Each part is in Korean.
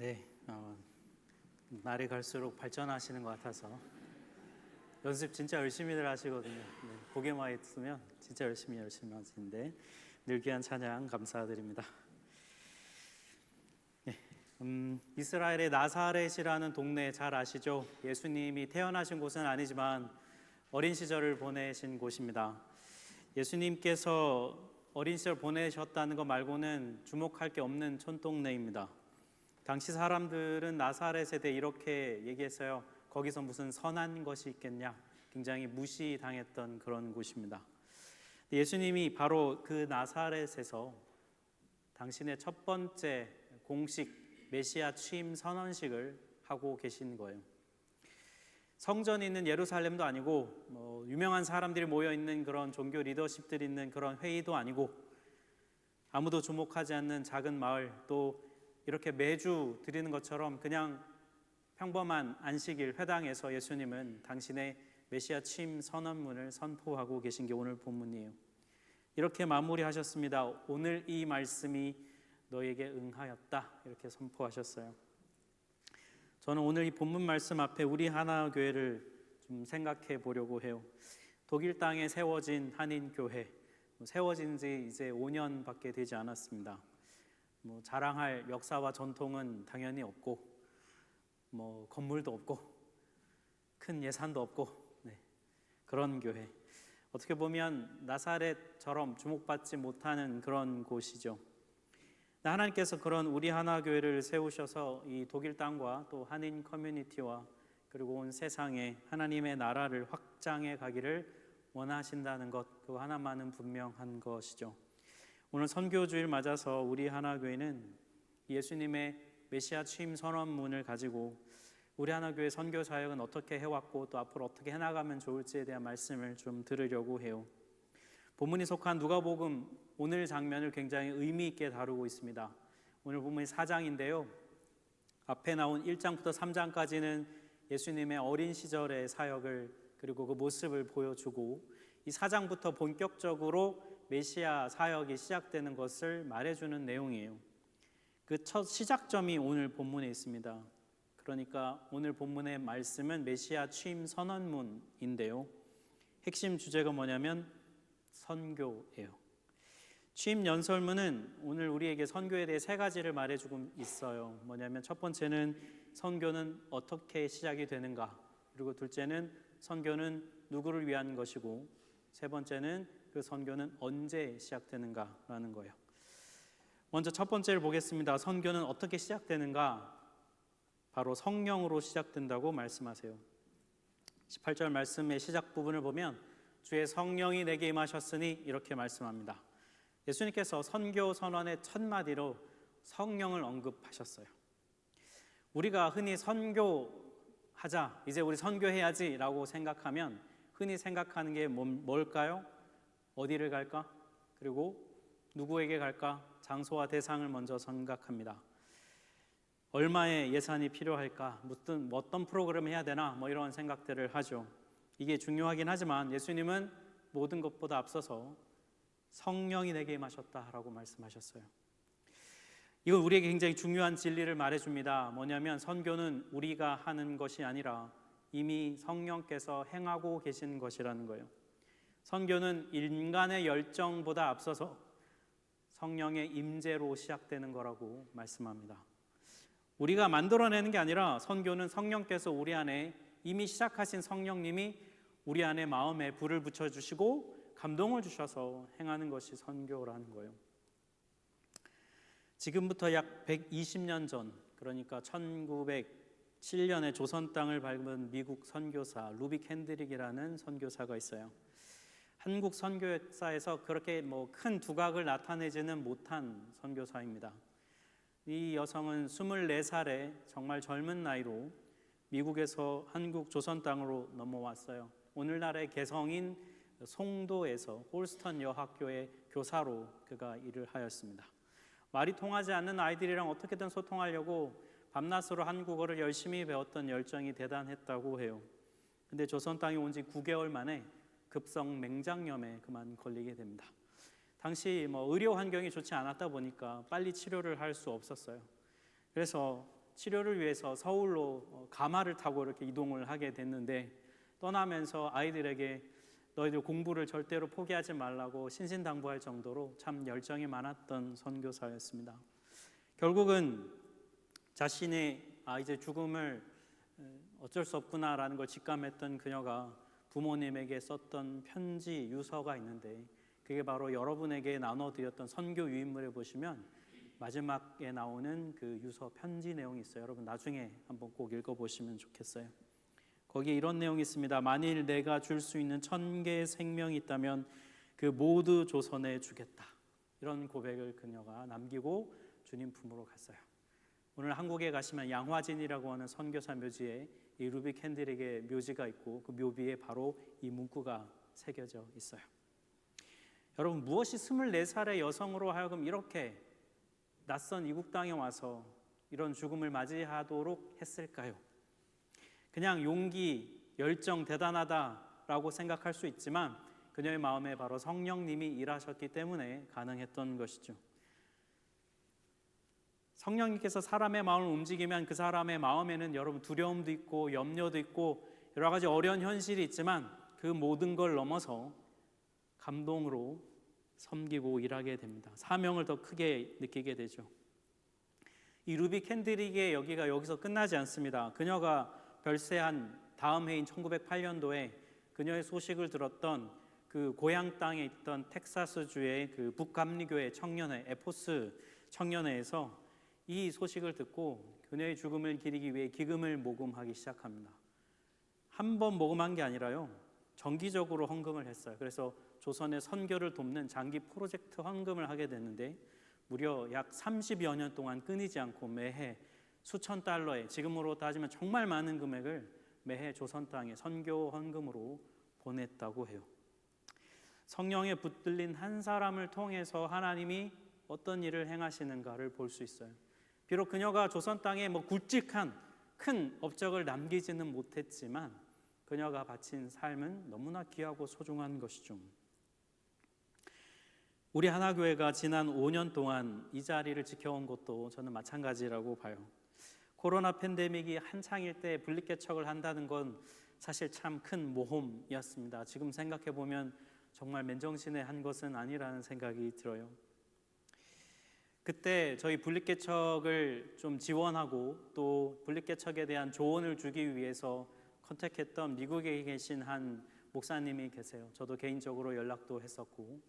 네, 날이 갈수록 발전하시는 것 같아서 연습 진짜 열심히들 하시거든요. 네, 보기만 있으면 진짜 열심히 하시는데 늘 귀한 찬양 감사드립니다. 네, 이스라엘의 나사렛이라는 동네 잘 아시죠? 예수님이 태어나신 곳은 아니지만 어린 시절을 보내신 곳입니다. 예수님께서 어린 시절 보내셨다는 것 말고는 주목할 게 없는 촌동네입니다. 당시 사람들은 나사렛에 대해 이렇게 얘기했어요. 거기서 무슨 선한 것이 있겠냐? 굉장히 무시당했던 그런 곳입니다. 예수님이 바로 그 나사렛에서 당신의 첫 번째 공식 메시아 취임 선언식을 하고 계신 거예요. 성전이 있는 예루살렘도 아니고 유명한 사람들이 모여있는 그런 종교 리더십들이 있는 그런 회의도 아니고 아무도 주목하지 않는 작은 마을, 또 이렇게 매주 드리는 것처럼 그냥 평범한 안식일 회당에서 예수님은 당신의 메시아 취임 선언문을 선포하고 계신 게 오늘 본문이에요. 이렇게 마무리하셨습니다. 오늘 이 말씀이 너에게 응하였다, 이렇게 선포하셨어요. 저는 오늘 이 본문 말씀 앞에 우리 하나교회를 좀 생각해 보려고 해요. 독일 땅에 세워진 한인교회, 세워진 지 이제 5년밖에 되지 않았습니다. 자랑할 역사와 전통은 당연히 없고, 건물도 없고, 큰 예산도 없고, 그런 교회. 어떻게 보면 나사렛처럼 주목받지 못하는 그런 곳이죠. 하나님께서 그런 우리 하나교회를 세우셔서 이 독일 땅과 또 한인 커뮤니티와 그리고 온 세상에 하나님의 나라를 확장해 가기를 원하신다는 것, 그 하나만은 분명한 것이죠. 오늘 선교주일 맞아서 우리 하나교회는 예수님의 메시아 취임 선언문을 가지고 우리 하나교회 선교 사역은 어떻게 해왔고 또 앞으로 어떻게 해나가면 좋을지에 대한 말씀을 좀 들으려고 해요. 본문이 속한 누가복음 오늘 장면을 굉장히 의미 있게 다루고 있습니다. 오늘 본문이 4장인데요. 앞에 나온 1장부터 3장까지는 예수님의 어린 시절의 사역을 그리고 그 모습을 보여주고, 이 4장부터 본격적으로 메시아 사역이 시작되는 것을 말해주는 내용이에요. 그 첫 시작점이 오늘 본문에 있습니다. 그러니까 오늘 본문의 말씀은 메시아 취임 선언문인데요. 핵심 주제가 뭐냐면 선교예요. 취임 연설문은 오늘 우리에게 선교에 대해 세 가지를 말해주고 있어요. 뭐냐면 첫 번째는 선교는 어떻게 시작이 되는가, 그리고 둘째는 선교는 누구를 위한 것이고, 세 번째는 그 선교는 언제 시작되는가라는 거예요. 먼저 첫 번째를 보겠습니다. 선교는 어떻게 시작되는가? 바로 성령으로 시작된다고 말씀하세요. 18절 말씀의 시작 부분을 보면 주의 성령이 내게 임하셨으니 이렇게 말씀합니다. 예수님께서 선교 선언의 첫 마디로 성령을 언급하셨어요. 우리가 흔히 선교하자, 이제 우리 선교해야지 라고 생각하면 흔히 생각하는 게 뭘까요? 어디를 갈까? 그리고 누구에게 갈까? 장소와 대상을 먼저 생각합니다. 얼마의 예산이 필요할까? 어떤 프로그램을 해야 되나? 이런 생각들을 하죠. 이게 중요하긴 하지만 예수님은 모든 것보다 앞서서 성령이 내게 임하셨다라고 말씀하셨어요. 이건 우리에게 굉장히 중요한 진리를 말해줍니다. 뭐냐면 선교는 우리가 하는 것이 아니라 이미 성령께서 행하고 계신 것이라는 거예요. 선교는 인간의 열정보다 앞서서 성령의 임재로 시작되는 거라고 말씀합니다. 우리가 만들어내는 게 아니라 선교는 성령께서 우리 안에 이미 시작하신 성령님이 우리 안에 마음에 불을 붙여주시고 감동을 주셔서 행하는 것이 선교라는 거예요. 지금부터 약 120년 전, 그러니까 1907년에 조선 땅을 밟은 미국 선교사 루빅 핸드릭이라는 선교사가 있어요. 한국 선교 역사에서 그렇게 큰 두각을 나타내지는 못한 선교사입니다. 이 여성은 24살에 정말 젊은 나이로 미국에서 한국 조선 땅으로 넘어왔어요. 오늘날의 개성인 송도에서 홀스턴 여학교의 교사로 그가 일을 하였습니다. 말이 통하지 않는 아이들이랑 어떻게든 소통하려고 밤낮으로 한국어를 열심히 배웠던 열정이 대단했다고 해요. 근데 조선 땅에 온 지 9개월 만에 급성 맹장염에 그만 걸리게 됩니다. 당시 의료 환경이 좋지 않았다 보니까 빨리 치료를 할 수 없었어요. 그래서 치료를 위해서 서울로 가마를 타고 이렇게 이동을 하게 됐는데, 떠나면서 아이들에게 너희들 공부를 절대로 포기하지 말라고 신신당부할 정도로 참 열정이 많았던 선교사였습니다. 결국은 자신의 이제 죽음을 어쩔 수 없구나라는 걸 직감했던 그녀가 부모님에게 썼던 편지 유서가 있는데, 그게 바로 여러분에게 나눠드렸던 선교 유인물에 보시면 마지막에 나오는 그 유서 편지 내용이 있어요. 여러분 나중에 한번 꼭 읽어보시면 좋겠어요. 거기에 이런 내용이 있습니다. 만일 내가 줄 수 있는 1000개의 생명이 있다면 그 모두 조선에 주겠다. 이런 고백을 그녀가 남기고 주님 품으로 갔어요. 오늘 한국에 가시면 양화진이라고 하는 선교사 묘지에 이 루비 캔들에게 묘지가 있고, 그 묘비에 바로 이 문구가 새겨져 있어요. 여러분, 무엇이 24살의 여성으로 하여금 이렇게 낯선 이국 땅에 와서 이런 죽음을 맞이하도록 했을까요? 그냥 용기, 열정 대단하다라고 생각할 수 있지만 그녀의 마음에 바로 성령님이 일하셨기 때문에 가능했던 것이죠. 성령님께서 사람의 마음을 움직이면 그 사람의 마음에는 여러분 두려움도 있고 염려도 있고 여러 가지 어려운 현실이 있지만 그 모든 걸 넘어서 감동으로 섬기고 일하게 됩니다. 사명을 더 크게 느끼게 되죠. 이 루비 캔드릭의 여기가 여기서 끝나지 않습니다. 그녀가 별세한 다음 해인 1908년도에 그녀의 소식을 들었던 그 고향 땅에 있던 텍사스주의 그 북감리교회 청년회 에포스 청년회에서 이 소식을 듣고 그녀의 죽음을 기리기 위해 기금을 모금하기 시작합니다. 한 번 모금한 게 아니라요, 정기적으로 헌금을 했어요. 그래서 조선의 선교를 돕는 장기 프로젝트 헌금을 하게 됐는데 무려 약 30여 년 동안 끊이지 않고 매해 수천 달러의, 지금으로 따지면 정말 많은 금액을 매해 조선 땅에 선교 헌금으로 보냈다고 해요. 성령에 붙들린 한 사람을 통해서 하나님이 어떤 일을 행하시는가를 볼 수 있어요. 비록 그녀가 조선 땅에 굵직한 큰 업적을 남기지는 못했지만 그녀가 바친 삶은 너무나 귀하고 소중한 것이죠. 우리 하나교회가 지난 5년 동안 이 자리를 지켜온 것도 저는 마찬가지라고 봐요. 코로나 팬데믹이 한창일 때 분리개척을 한다는 건 사실 참 큰 모험이었습니다. 지금 생각해 보면 정말 맨정신에 한 것은 아니라는 생각이 들어요. 그때 저희 분리개척을 좀 지원하고 또 분리개척에 대한 조언을 주기 위해서 컨택했던 미국에 계신 한 목사님이 계세요. 저도 개인적으로 연락도 했었고,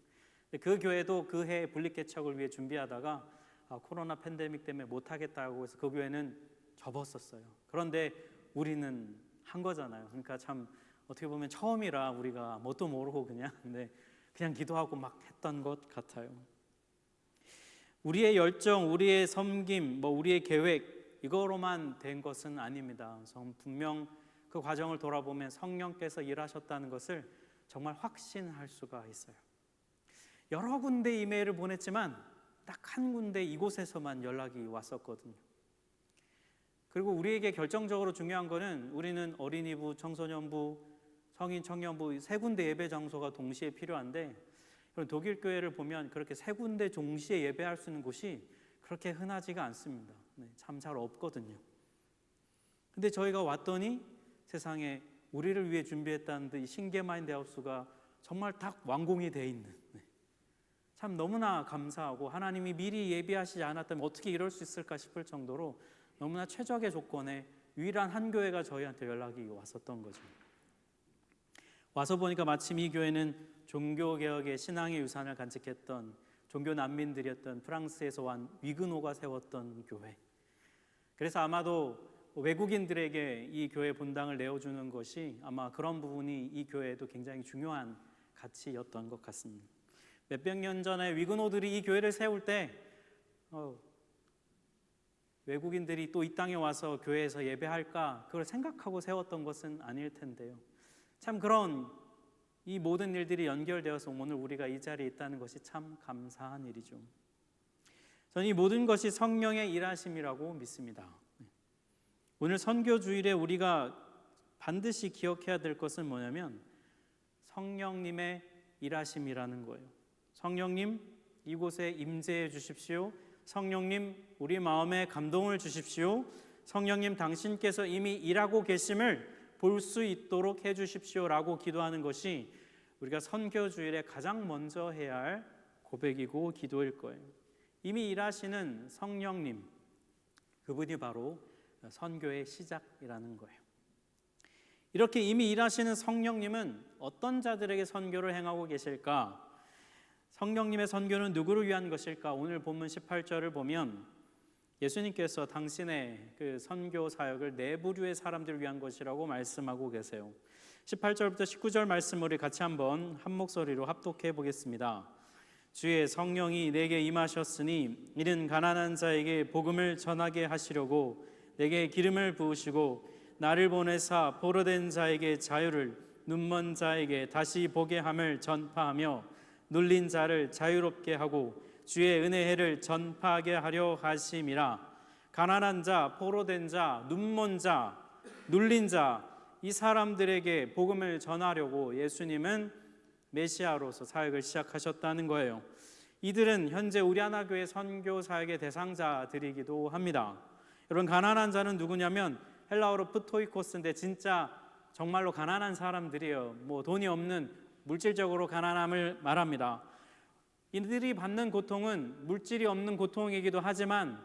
그 교회도 그 해 분리개척을 위해 준비하다가 코로나 팬데믹 때문에 못하겠다고 해서 그 교회는 접었었어요. 그런데 우리는 한 거잖아요. 그러니까 참 어떻게 보면 처음이라 우리가 뭣도 모르고 그냥 기도하고 막 했던 것 같아요. 우리의 열정, 우리의 섬김, 우리의 계획 이거로만 된 것은 아닙니다. 분명 그 과정을 돌아보면 성령께서 일하셨다는 것을 정말 확신할 수가 있어요. 여러 군데 이메일을 보냈지만 딱 한 군데 이곳에서만 연락이 왔었거든요. 그리고 우리에게 결정적으로 중요한 거는 우리는 어린이부, 청소년부, 성인 청년부 세 군데 예배 장소가 동시에 필요한데 독일 교회를 보면 그렇게 세 군데 동시에 예배할 수 있는 곳이 그렇게 흔하지가 않습니다. 참 잘 없거든요. 근데 저희가 왔더니 세상에 우리를 위해 준비했다는 이 신게마인드 하우스가 정말 딱 완공이 돼 있는, 참 너무나 감사하고 하나님이 미리 예비하시지 않았다면 어떻게 이럴 수 있을까 싶을 정도로 너무나 최적의 조건에 유일한 한 교회가 저희한테 연락이 왔었던 거죠. 와서 보니까 마침 이 교회는 종교개혁의 신앙의 유산을 간직했던 종교 난민들이었던 프랑스에서 온 위그노가 세웠던 교회. 그래서 아마도 외국인들에게 이 교회 본당을 내어주는 것이 아마 그런 부분이 이 교회에도 굉장히 중요한 가치였던 것 같습니다. 몇백 년 전에 위그노들이 이 교회를 세울 때 외국인들이 또 이 땅에 와서 교회에서 예배할까 그걸 생각하고 세웠던 것은 아닐 텐데요. 참 그런 이 모든 일들이 연결되어서 오늘 우리가 이 자리에 있다는 것이 참 감사한 일이죠. 저는 이 모든 것이 성령의 일하심이라고 믿습니다. 오늘 선교주일에 우리가 반드시 기억해야 될 것은 뭐냐면 성령님의 일하심이라는 거예요. 성령님 이곳에 임재해 주십시오. 성령님 우리 마음에 감동을 주십시오. 성령님 당신께서 이미 일하고 계심을 볼 수 있도록 해주십시오라고 기도하는 것이 우리가 선교 주일에 가장 먼저 해야 할 고백이고 기도일 거예요. 이미 일하시는 성령님, 그분이 바로 선교의 시작이라는 거예요. 이렇게 이미 일하시는 성령님은 어떤 자들에게 선교를 행하고 계실까? 성령님의 선교는 누구를 위한 것일까? 오늘 본문 18절을 보면 예수님께서 당신의 그 선교 사역을 네 부류의 사람들을 위한 것이라고 말씀하고 계세요. 18절부터 19절 말씀을 우리 같이 한번 한 목소리로 합독해 보겠습니다. 주의 성령이 내게 임하셨으니 이는 가난한 자에게 복음을 전하게 하시려고 내게 기름을 부으시고 나를 보내사 포로된 자에게 자유를, 눈먼 자에게 다시 보게 함을 전파하며 눌린 자를 자유롭게 하고 주의 은혜를 전파하게 하려 하심이라. 가난한 자, 포로된 자, 눈먼 자, 눌린 자, 이 사람들에게 복음을 전하려고 예수님은 메시아로서 사역을 시작하셨다는 거예요. 이들은 현재 우리 하나 교회 선교 사역의 대상자들이기도 합니다. 여러분, 가난한 자는 누구냐면 헬라어로 프토이코스인데 진짜 정말로 가난한 사람들이에요. 뭐 돈이 없는, 물질적으로 가난함을 말합니다. 이들이 받는 고통은 물질이 없는 고통이기도 하지만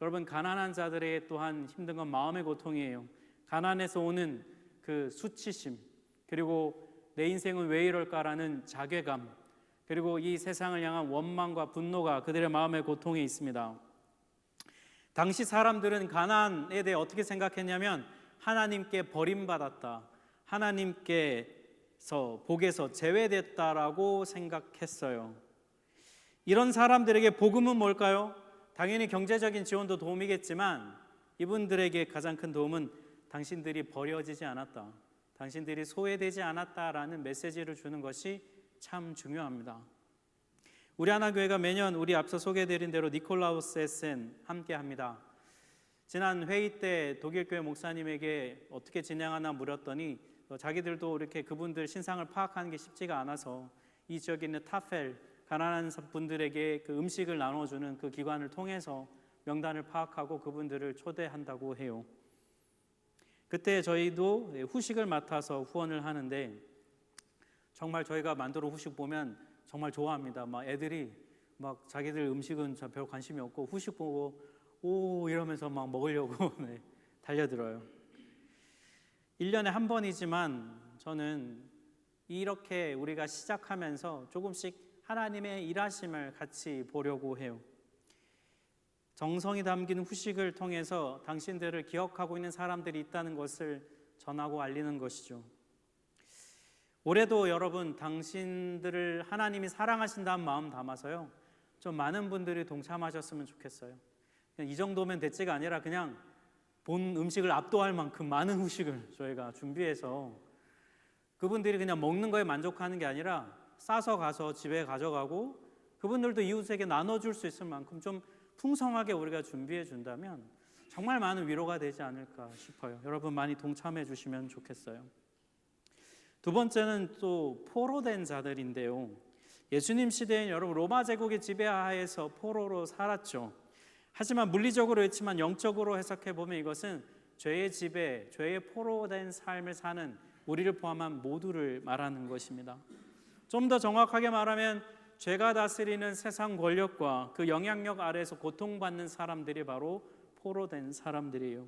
여러분, 가난한 자들의 또한 힘든 건 마음의 고통이에요. 가난에서 오는 그 수치심, 그리고 내 인생은 왜 이럴까라는 자괴감, 그리고 이 세상을 향한 원망과 분노가 그들의 마음의 고통에 있습니다. 당시 사람들은 가난에 대해 어떻게 생각했냐면 하나님께 버림받았다, 하나님께서 복에서 제외됐다라고 생각했어요. 이런 사람들에게 복음은 뭘까요? 당연히 경제적인 지원도 도움이겠지만 이분들에게 가장 큰 도움은 당신들이 버려지지 않았다, 당신들이 소외되지 않았다라는 메시지를 주는 것이 참 중요합니다. 우리 하나교회가 매년 우리 앞서 소개해드린 대로 니콜라우스 에센 함께합니다. 지난 회의 때 독일교회 목사님에게 어떻게 진행하나 물었더니 자기들도 이렇게 그분들 신상을 파악하는 게 쉽지가 않아서 이 지역에 있는 타펠, 가난한 분들에게 그 음식을 나눠주는 그 기관을 통해서 명단을 파악하고 그분들을 초대한다고 해요. 그때 저희도 후식을 맡아서 후원을 하는데 정말 저희가 만들어 후식 보면 정말 좋아합니다. 막 애들이 막 자기들 음식은 별 관심이 없고 후식 보고 오 이러면서 막 먹으려고 네, 달려들어요. 1년에 한 번이지만 저는 이렇게 우리가 시작하면서 조금씩 하나님의 일하심을 같이 보려고 해요. 정성이 담긴 후식을 통해서 당신들을 기억하고 있는 사람들이 있다는 것을 전하고 알리는 것이죠. 올해도 여러분, 당신들을 하나님이 사랑하신다는 마음 담아서요, 좀 많은 분들이 동참하셨으면 좋겠어요. 그냥 이 정도면 됐지가 아니라 그냥 본 음식을 압도할 만큼 많은 후식을 저희가 준비해서 그분들이 그냥 먹는 거에 만족하는 게 아니라 싸서 가서 집에 가져가고 그분들도 이웃에게 나눠줄 수 있을 만큼 좀 풍성하게 우리가 준비해 준다면 정말 많은 위로가 되지 않을까 싶어요. 여러분 많이 동참해 주시면 좋겠어요. 두 번째는 또 포로된 자들인데요. 예수님 시대엔 여러분 로마 제국의 지배하에서 포로로 살았죠. 하지만 물리적으로 그렇지만 영적으로 해석해 보면 이것은 죄의 지배, 죄의 포로된 삶을 사는 우리를 포함한 모두를 말하는 것입니다. 좀 더 정확하게 말하면 죄가 다스리는 세상 권력과 그 영향력 아래에서 고통받는 사람들이 바로 포로된 사람들이에요.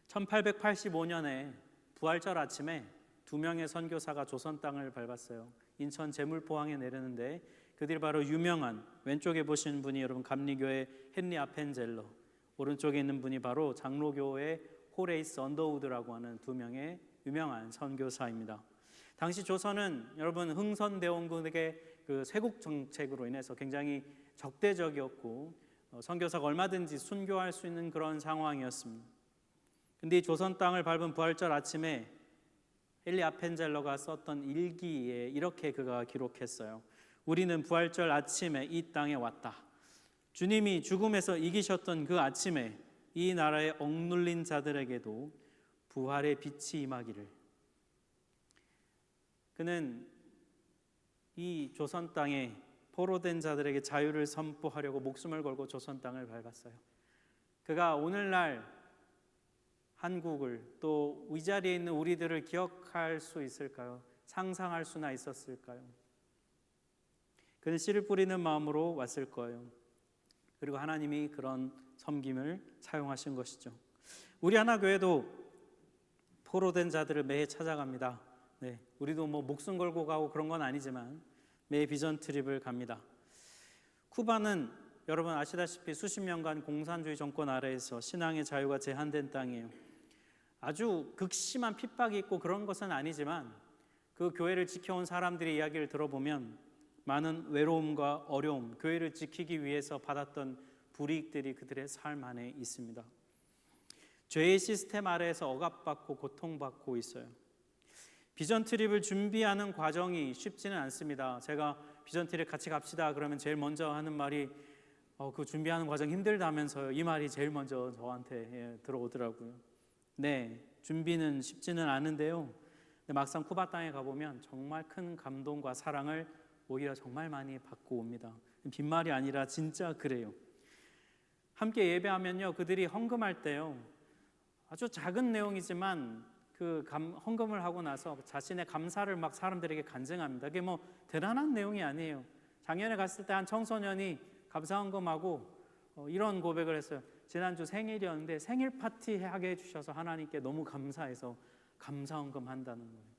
1885년에 부활절 아침에 2명의 선교사가 조선 땅을 밟았어요. 인천 제물포항에 내렸는데 그들이 바로 유명한, 왼쪽에 보시는 분이 여러분 감리교회 헨리 아펜젤러, 오른쪽에 있는 분이 바로 장로교회 호레이스 언더우드라고 하는 2명의 유명한 선교사입니다. 당시 조선은 여러분 흥선대원군에게 그 쇄국 정책으로 인해서 굉장히 적대적이었고 선교사가 얼마든지 순교할 수 있는 그런 상황이었습니다. 근데 이 조선 땅을 밟은 부활절 아침에 헨리 아펜젤러가 썼던 일기에 이렇게 그가 기록했어요. 우리는 부활절 아침에 이 땅에 왔다. 주님이 죽음에서 이기셨던 그 아침에 이 나라의 억눌린 자들에게도 부활의 빛이 임하기를. 그는 이 조선 땅에 포로된 자들에게 자유를 선포하려고 목숨을 걸고 조선 땅을 밟았어요. 그가 오늘날 한국을 또 이 자리에 있는 우리들을 기억할 수 있을까요? 상상할 수나 있었을까요? 그는 씨를 뿌리는 마음으로 왔을 거예요. 그리고 하나님이 그런 섬김을 사용하신 것이죠. 우리 하나교회도 포로된 자들을 매해 찾아갑니다. 네, 우리도 뭐 목숨 걸고 가고 그런 건 아니지만 매 비전 트립을 갑니다. 쿠바는 여러분 아시다시피 수십 년간 공산주의 정권 아래에서 신앙의 자유가 제한된 땅이에요. 아주 극심한 핍박이 있고 그런 것은 아니지만 그 교회를 지켜온 사람들의 이야기를 들어보면 많은 외로움과 어려움, 교회를 지키기 위해서 받았던 불이익들이 그들의 삶 안에 있습니다. 죄의 시스템 아래에서 억압받고 고통받고 있어요. 비전 트립을 준비하는 과정이 쉽지는 않습니다. 제가 비전 트립 같이 갑시다 그러면 제일 먼저 하는 말이 그 준비하는 과정 힘들다면서요. 이 말이 제일 먼저 저한테 들어오더라고요. 네, 준비는 쉽지는 않은데요. 근데 막상 쿠바 땅에 가보면 정말 큰 감동과 사랑을 오히려 정말 많이 받고 옵니다. 빈말이 아니라 진짜 그래요. 함께 예배하면요, 그들이 헌금할 때요, 아주 작은 내용이지만 그 헌금을 하고 나서 자신의 감사를 막 사람들에게 간증합니다. 그게 뭐 대단한 내용이 아니에요. 작년에 갔을 때 한 청소년이 감사 헌금하고 이런 고백을 했어요. 지난주 생일이었는데 생일 파티 하게 해주셔서 하나님께 너무 감사해서 감사 헌금 한다는 거예요.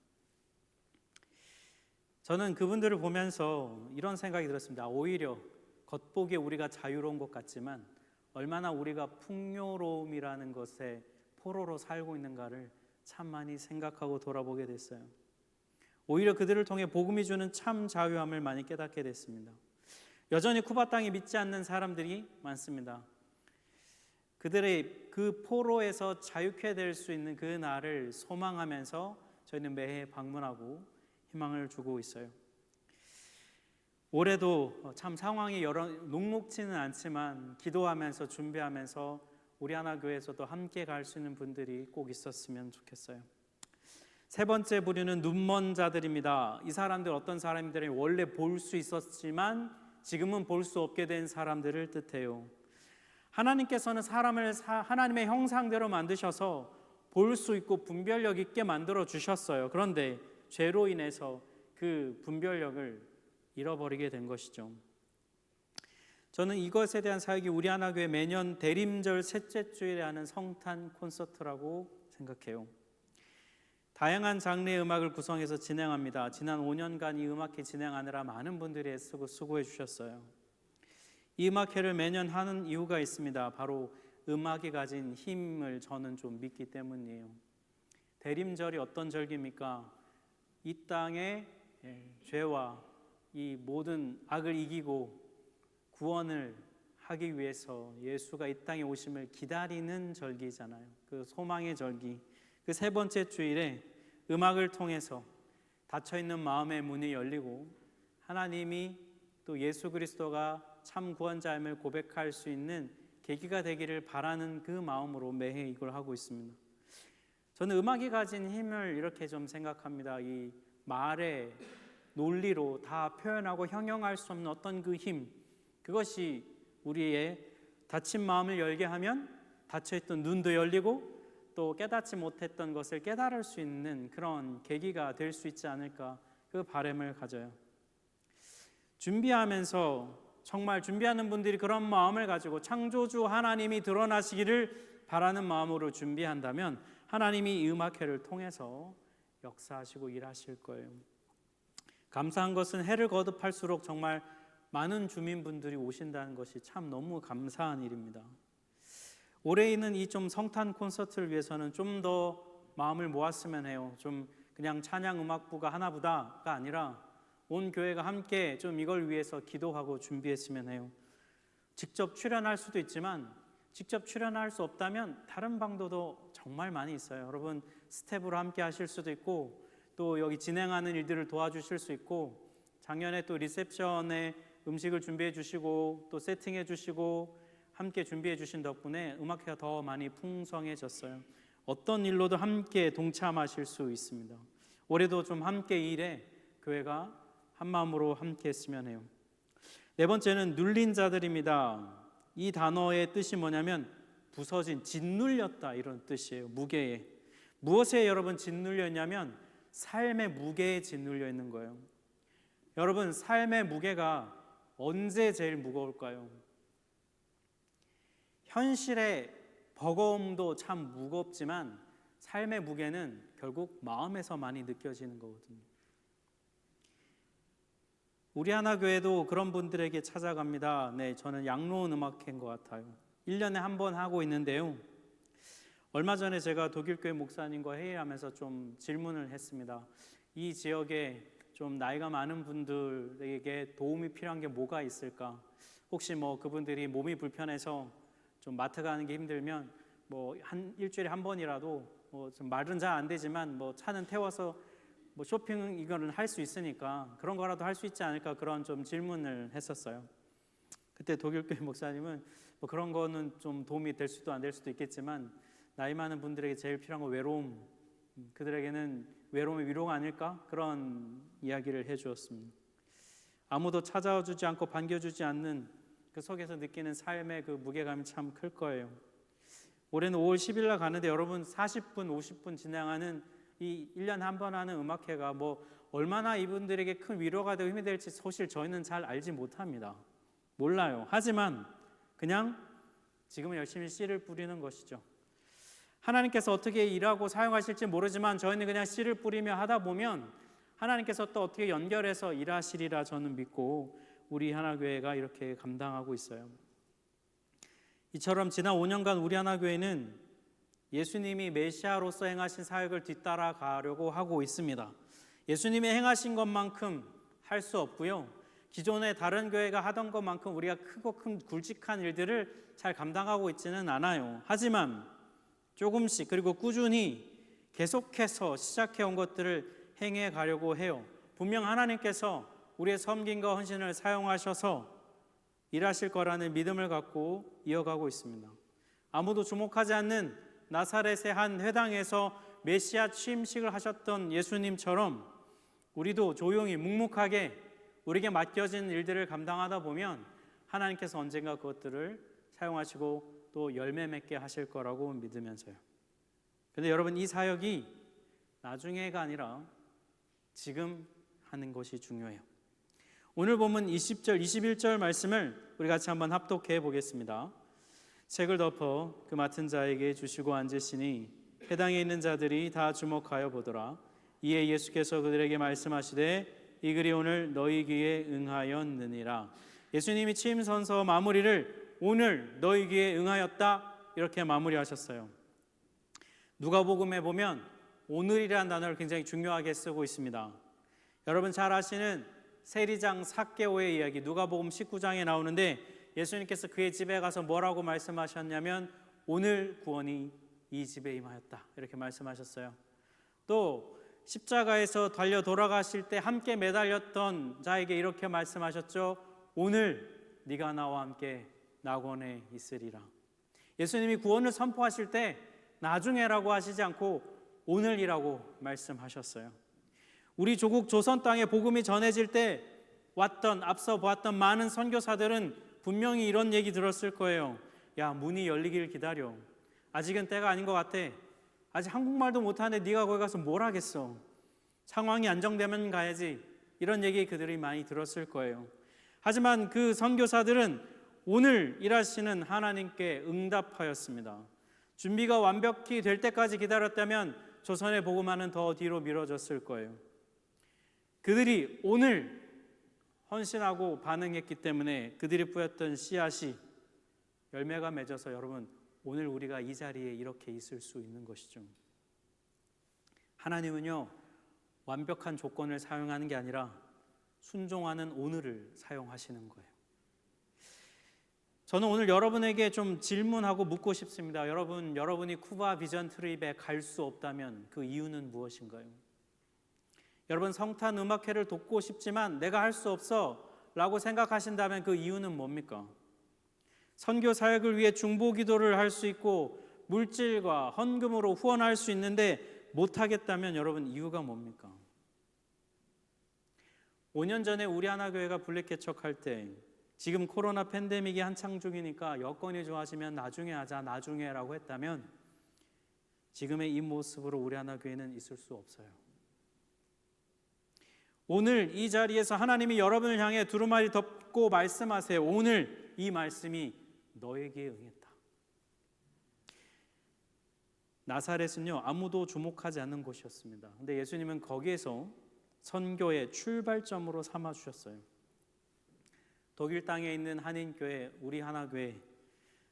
저는 그분들을 보면서 이런 생각이 들었습니다. 오히려 겉보기에 우리가 자유로운 것 같지만 얼마나 우리가 풍요로움이라는 것에 포로로 살고 있는가를 참 많이 생각하고 돌아보게 됐어요. 오히려 그들을 통해 복음이 주는 참 자유함을 많이 깨닫게 됐습니다. 여전히 쿠바 땅에 믿지 않는 사람들이 많습니다. 그들의 그 포로에서 자유케 될 수 있는 그 날을 소망하면서 저희는 매해 방문하고 희망을 주고 있어요. 올해도 참 상황이 녹록지는 않지만 기도하면서 준비하면서 우리 하나교회에서도 함께 갈 수 있는 분들이 꼭 있었으면 좋겠어요. 세 번째 부류는 눈먼 자들입니다. 이 사람들 어떤 사람들이 원래 볼 수 있었지만 지금은 볼 수 없게 된 사람들을 뜻해요. 하나님께서는 사람을 하나님의 형상대로 만드셔서 볼 수 있고 분별력 있게 만들어 주셨어요. 그런데 죄로 인해서 그 분별력을 잃어버리게 된 것이죠. 저는 이것에 대한 사역이 우리 하나교회 매년 대림절 셋째 주일에 하는 성탄 콘서트라고 생각해요. 다양한 장르의 음악을 구성해서 진행합니다. 지난 5년간 이 음악회 진행하느라 많은 분들이 애쓰고 수고해 주셨어요. 이 음악회를 매년 하는 이유가 있습니다. 바로 음악이 가진 힘을 저는 좀 믿기 때문이에요. 대림절이 어떤 절기입니까? 이 땅의 죄와 이 모든 악을 이기고 구원을 하기 위해서 예수가 이 땅에 오심을 기다리는 절기잖아요. 그 소망의 절기. 그 세 번째 주일에 음악을 통해서 닫혀있는 마음의 문이 열리고 하나님이 또 예수 그리스도가 참 구원자임을 고백할 수 있는 계기가 되기를 바라는 그 마음으로 매해 이걸 하고 있습니다. 저는 음악이 가진 힘을 이렇게 좀 생각합니다. 이 말의 논리로 다 표현하고 형용할 수 없는 어떤 그 힘, 그것이 우리의 닫힌 마음을 열게 하면 닫혀있던 눈도 열리고 또 깨닫지 못했던 것을 깨달을 수 있는 그런 계기가 될 수 있지 않을까, 그 바람을 가져요. 준비하면서 정말 준비하는 분들이 그런 마음을 가지고 창조주 하나님이 드러나시기를 바라는 마음으로 준비한다면 하나님이 이 음악회를 통해서 역사하시고 일하실 거예요. 감사한 것은 해를 거듭할수록 정말 많은 주민분들이 오신다는 것이 참 너무 감사한 일입니다. 올해 있는 이 좀 성탄 콘서트를 위해서는 좀 더 마음을 모았으면 해요. 좀 그냥 찬양 음악부가 하나보다가 아니라 온 교회가 함께 좀 이걸 위해서 기도하고 준비했으면 해요. 직접 출연할 수도 있지만 직접 출연할 수 없다면 다른 방도도 정말 많이 있어요. 여러분 스텝으로 함께 하실 수도 있고 또 여기 진행하는 일들을 도와주실 수 있고 작년에 또 리셉션에 음식을 준비해 주시고 또 세팅해 주시고 함께 준비해 주신 덕분에 음악회가 더 많이 풍성해졌어요. 어떤 일로도 함께 동참하실 수 있습니다. 올해도 좀 함께 일해 교회가 한 마음으로 함께 했으면 해요. 네 번째는 눌린 자들입니다. 이 단어의 뜻이 뭐냐면 부서진, 짓눌렸다 이런 뜻이에요. 무게에. 무엇에 여러분 짓눌렸냐면 삶의 무게에 짓눌려 있는 거예요. 여러분, 삶의 무게가 언제 제일 무거울까요? 현실의 버거움도 참 무겁지만 삶의 무게는 결국 마음에서 많이 느껴지는 거거든요. 우리 하나교회도 그런 분들에게 찾아갑니다. 네, 저는 양로원 음악회인 것 같아요. 1년에 한 번 하고 있는데요. 얼마 전에 제가 독일교회 목사님과 회의하면서 좀 질문을 했습니다. 이 지역에 좀 나이가 많은 분들에게 도움이 필요한 게 뭐가 있을까? 혹시 그분들이 몸이 불편해서 좀 마트 가는 게 힘들면 일주일에 한 번이라도 좀 말은 잘 안 되지만 차는 태워서 쇼핑 이거는 할 수 있으니까 그런 거라도 할 수 있지 않을까, 그런 좀 질문을 했었어요. 그때 독일교회 목사님은 그런 거는 좀 도움이 될 수도 안 될 수도 있겠지만 나이 많은 분들에게 제일 필요한 건 외로움, 그들에게는 외로움의 위로가 아닐까, 그런 이야기를 해주었습니다. 아무도 찾아와 주지 않고 반겨주지 않는 그 속에서 느끼는 삶의 그 무게감이 참 클 거예요. 올해는 5월 10일 날 가는데 여러분 40분, 50분 진행하는 이 1년에 한 번 하는 음악회가 얼마나 이분들에게 큰 위로가 되고 힘이 될지 사실 저희는 잘 알지 못합니다. 몰라요. 하지만 그냥 지금은 열심히 씨를 뿌리는 것이죠. 하나님께서 어떻게 일하고 사용하실지 모르지만 저희는 그냥 씨를 뿌리며 하다 보면 하나님께서 또 어떻게 연결해서 일하시리라 저는 믿고 우리 하나교회가 이렇게 감당하고 있어요. 이처럼 지난 5년간 우리 하나교회는 예수님이 메시아로서 행하신 사역을 뒤따라가려고 하고 있습니다. 예수님이 행하신 것만큼 할 수 없고요. 기존의 다른 교회가 하던 것만큼 우리가 크고 큰 굵직한 일들을 잘 감당하고 있지는 않아요. 하지만 조금씩 그리고 꾸준히 계속해서 시작해온 것들을 행해 가려고 해요. 분명 하나님께서 우리의 섬김과 헌신을 사용하셔서 일하실 거라는 믿음을 갖고 이어가고 있습니다. 아무도 주목하지 않는 나사렛의 한 회당에서 메시아 취임식을 하셨던 예수님처럼 우리도 조용히 묵묵하게 우리에게 맡겨진 일들을 감당하다 보면 하나님께서 언젠가 그것들을 사용하시고 또 열매 맺게 하실 거라고 믿으면서요. 그런데 여러분, 이 사역이 나중에가 아니라 지금 하는 것이 중요해요. 오늘 본문 20절, 21절 말씀을 우리 같이 한번 합독해 보겠습니다. 책을 덮어 그 맡은 자에게 주시고 앉으시니 회당에 있는 자들이 다 주목하여 보더라. 이에 예수께서 그들에게 말씀하시되 이 글이 오늘 너희 귀에 응하였느니라. 예수님이 취임 선서 마무리를 오늘 너희 귀에 응하였다 이렇게 마무리하셨어요. 누가복음에 보면 오늘이라는 단어를 굉장히 중요하게 쓰고 있습니다. 여러분 잘 아시는 세리장 삭개오의 이야기 누가복음 19장에 나오는데 예수님께서 그의 집에 가서 뭐라고 말씀하셨냐면 오늘 구원이 이 집에 임하였다 이렇게 말씀하셨어요. 또 십자가에서 달려 돌아가실 때 함께 매달렸던 자에게 이렇게 말씀하셨죠. 오늘 네가 나와 함께 낙원에 있으리라. 예수님이 구원을 선포하실 때 나중에라고 하시지 않고 오늘이라고 말씀하셨어요. 우리 조국 조선 땅에 복음이 전해질 때 앞서 보았던 많은 선교사들은 분명히 이런 얘기 들었을 거예요. 야, 문이 열리길 기다려. 아직은 때가 아닌 것 같아. 아직 한국말도 못하는데 네가 거기 가서 뭘 하겠어. 상황이 안정되면 가야지. 이런 얘기 그들이 많이 들었을 거예요. 하지만 그 선교사들은 오늘 일하시는 하나님께 응답하였습니다. 준비가 완벽히 될 때까지 기다렸다면 조선의 복음화는 더 뒤로 미뤄졌을 거예요. 그들이 오늘 헌신하고 반응했기 때문에 그들이 뿌렸던 씨앗이 열매가 맺어서 여러분 오늘 우리가 이 자리에 이렇게 있을 수 있는 것이죠. 하나님은요 완벽한 조건을 사용하는 게 아니라 순종하는 오늘을 사용하시는 거예요. 저는 오늘 여러분에게 좀 질문하고 묻고 싶습니다. 여러분이 쿠바 비전 트립에 갈 수 없다면 그 이유는 무엇인가요? 여러분 성탄 음악회를 돕고 싶지만 내가 할 수 없어 라고 생각하신다면 그 이유는 뭡니까? 선교 사역을 위해 중보 기도를 할 수 있고 물질과 헌금으로 후원할 수 있는데 못하겠다면 여러분 이유가 뭡니까? 5년 전에 우리 하나교회가 블랙 개척할 때 지금 코로나 팬데믹이 한창 중이니까 여건이 좋아지면 나중에 하자, 나중에라고 했다면 지금의 이 모습으로 우리 하나교회는 있을 수 없어요. 오늘 이 자리에서 하나님이 여러분을 향해 두루마리 덮고 말씀하세요. 오늘 이 말씀이 너에게 응했다. 나사렛은요, 아무도 주목하지 않는 곳이었습니다. 근데 예수님은 거기에서 선교의 출발점으로 삼아주셨어요. 독일 땅에 있는 한인교회, 우리 하나교회,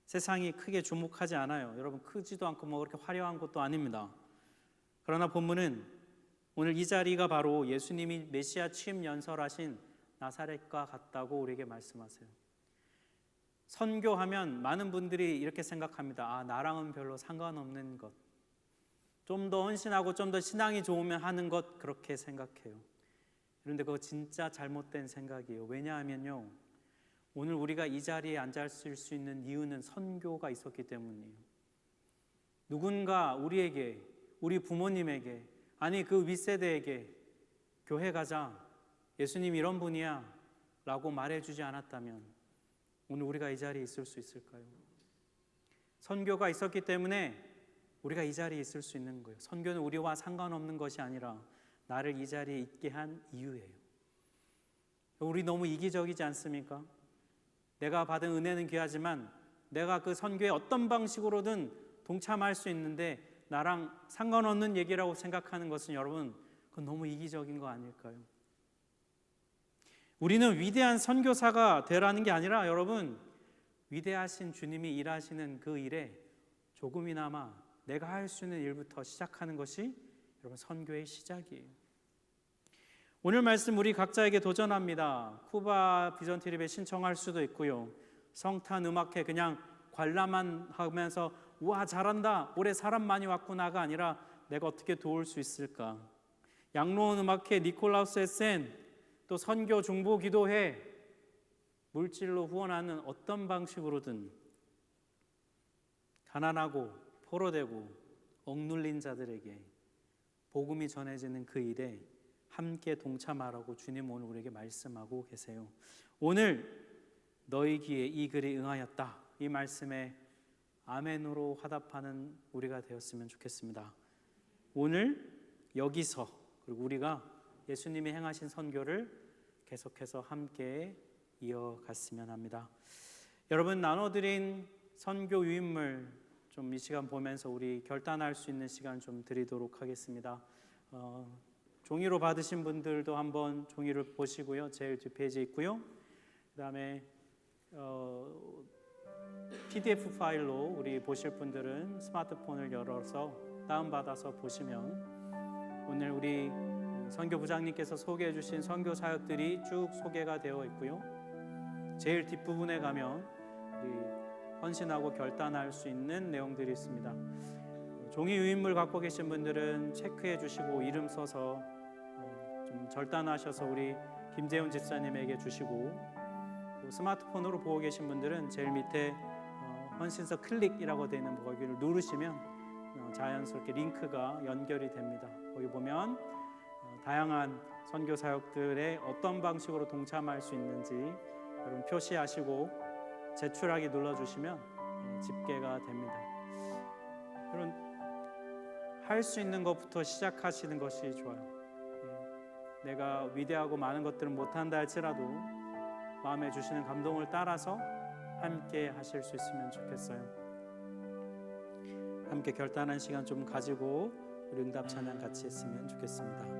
세상이 크게 주목하지 않아요. 여러분, 크지도 않고 뭐 그렇게 화려한 것도 아닙니다. 그러나 본문은 오늘 이 자리가 바로 예수님이 메시아 취임 연설하신 나사렛과 같다고 우리에게 말씀하세요. 선교하면 많은 분들이 이렇게 생각합니다. 아, 나랑은 별로 상관없는 것, 좀 더 헌신하고 좀 더 신앙이 좋으면 하는 것, 그렇게 생각해요. 그런데 그거 진짜 잘못된 생각이에요. 왜냐하면요, 오늘 우리가 이 자리에 앉았을 수 있는 이유는 선교가 있었기 때문이에요. 누군가 우리에게, 우리 부모님에게, 아니 그 윗세대에게 교회 가자, 예수님 이런 분이야 라고 말해주지 않았다면 오늘 우리가 이 자리에 있을 수 있을까요? 선교가 있었기 때문에 우리가 이 자리에 있을 수 있는 거예요. 선교는 우리와 상관없는 것이 아니라 나를 이 자리에 있게 한 이유예요. 우리 너무 이기적이지 않습니까? 내가 받은 은혜는 귀하지만 내가 그 선교에 어떤 방식으로든 동참할 수 있는데 나랑 상관없는 얘기라고 생각하는 것은 여러분, 그건 너무 이기적인 거 아닐까요? 우리는 위대한 선교사가 되라는 게 아니라 여러분, 위대하신 주님이 일하시는 그 일에 조금이나마 내가 할 수 있는 일부터 시작하는 것이 여러분 선교의 시작이에요. 오늘 말씀 우리 각자에게 도전합니다. 쿠바 비전 트립에 신청할 수도 있고요. 성탄 음악회 그냥 관람만 하면서 우와 잘한다, 올해 사람 많이 왔구나가 아니라 내가 어떻게 도울 수 있을까. 양로원 음악회, 니콜라우스 에센, 또 선교 중보 기도회, 물질로 후원하는 어떤 방식으로든 가난하고 포로되고 억눌린 자들에게 복음이 전해지는 그 일에 함께 동참하라고 주님 오늘 우리에게 말씀하고 계세요. 오늘 너희 귀에 이 글이 응하였다, 이 말씀에 아멘으로 화답하는 우리가 되었으면 좋겠습니다. 오늘 여기서 그리고 우리가 예수님이 행하신 선교를 계속해서 함께 이어갔으면 합니다. 여러분, 나눠드린 선교 유인물 좀 이 시간 보면서 우리 결단할 수 있는 시간 좀 드리도록 하겠습니다. 종이로 받으신 분들도 한번 종이를 보시고요. 제일 뒷페이지에 있고요. 그 다음에 PDF 파일로 우리 보실 분들은 스마트폰을 열어서 다운받아서 보시면 오늘 우리 선교부장님께서 소개해 주신 선교 사역들이 쭉 소개가 되어 있고요. 제일 뒷부분에 가면 우리 헌신하고 결단할 수 있는 내용들이 있습니다. 종이 유인물 갖고 계신 분들은 체크해 주시고 이름 써서 좀 절단하셔서 우리 김재훈 집사님에게 주시고, 또 스마트폰으로 보고 계신 분들은 제일 밑에 헌신서 클릭이라고 되어 있는 거기를 누르시면 자연스럽게 링크가 연결이 됩니다. 거기 보면 다양한 선교 사역들에 어떤 방식으로 동참할 수 있는지 여러분 표시하시고 제출하기 눌러주시면 집계가 됩니다. 여러분, 할 수 있는 것부터 시작하시는 것이 좋아요. 내가 위대하고 많은 것들은 못한다 할지라도 마음에 주시는 감동을 따라서 함께 하실 수 있으면 좋겠어요. 함께 결단한 시간 좀 가지고 우리 응답 찬양 같이 했으면 좋겠습니다.